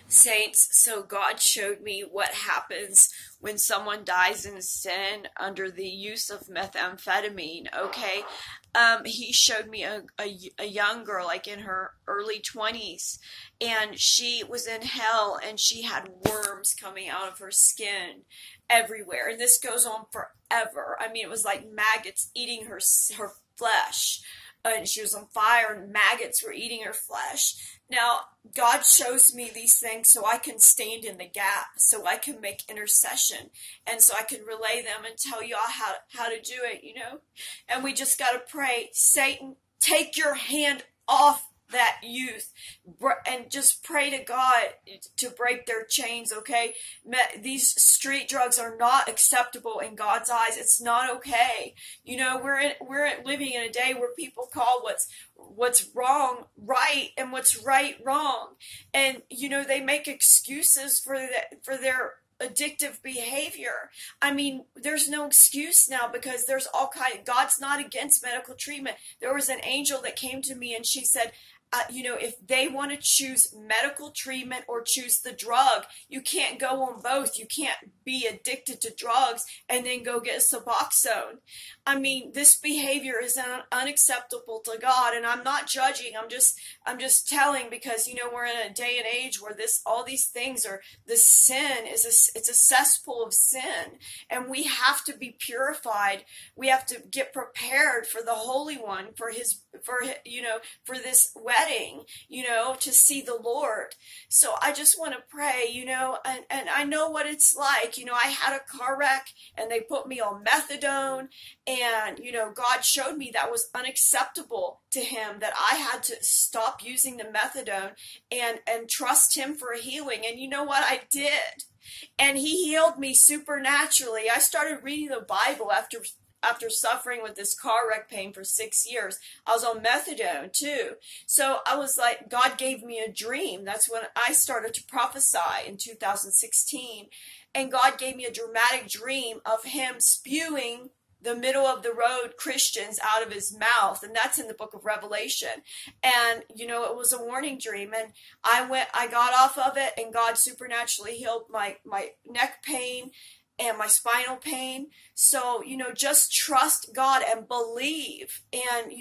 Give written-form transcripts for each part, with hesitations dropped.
Saints, so God showed me what happens when someone dies in sin under the use of methamphetamine, okay? He showed me a young girl, like in her early 20s, and she was in hell, and she had worms coming out of her skin everywhere. And this goes on forever. I mean, it was like maggots eating her flesh. And she was on fire, and maggots were eating her flesh. Now, God shows me these things so I can stand in the gap, so I can make intercession, and so I can relay them and tell y'all how to do it, And we just got to pray, Satan, take your hand off that youth, and just pray to God to break their chains, okay? These street drugs are not acceptable in God's eyes. It's not okay. We're living in a day where people call what's wrong right, and what's right wrong, and they make excuses for their addictive behavior. I mean, there's no excuse now, because there's God's not against medical treatment. There was an angel that came to me, and she said, if they want to choose medical treatment or choose the drug, you can't go on both. You can't be addicted to drugs and then go get Suboxone. I mean, this behavior is unacceptable to God, and I'm not judging. I'm just telling, because we're in a day and age where all these things are, the sin it's a cesspool of sin, and we have to be purified. We have to get prepared for the Holy One, for this wedding, to see the Lord. So I just want to pray, and I know what it's like. I had a car wreck, and they put me on methadone, and, God showed me that was unacceptable to him, that I had to stop using the methadone and trust him for healing. And you know what? I did. And he healed me supernaturally. I started reading the Bible after suffering with this car wreck pain for 6 years. I was on methadone too. So I was like, God gave me a dream. That's when I started to prophesy in 2016. And God gave me a dramatic dream of him spewing the middle of the road Christians out of his mouth. And that's in the book of Revelation. And, it was a warning dream. And I got off of it, and God supernaturally healed my neck pain and my spinal pain. So, just trust God and believe. And,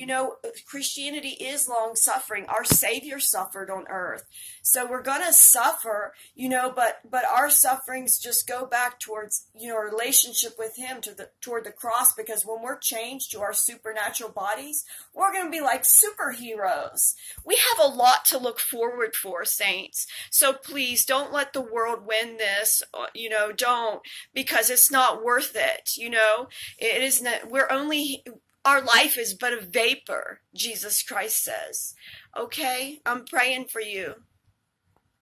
Christianity is long suffering. Our Savior suffered on earth. So we're going to suffer, but our sufferings just go back towards, a relationship with him, toward the cross, because when we're changed to our supernatural bodies, we're going to be like superheroes. We have a lot to look forward for, saints. So please don't let the world win this, don't, because it's not worth it, It is not, our life is but a vapor, Jesus Christ says. Okay? I'm praying for you.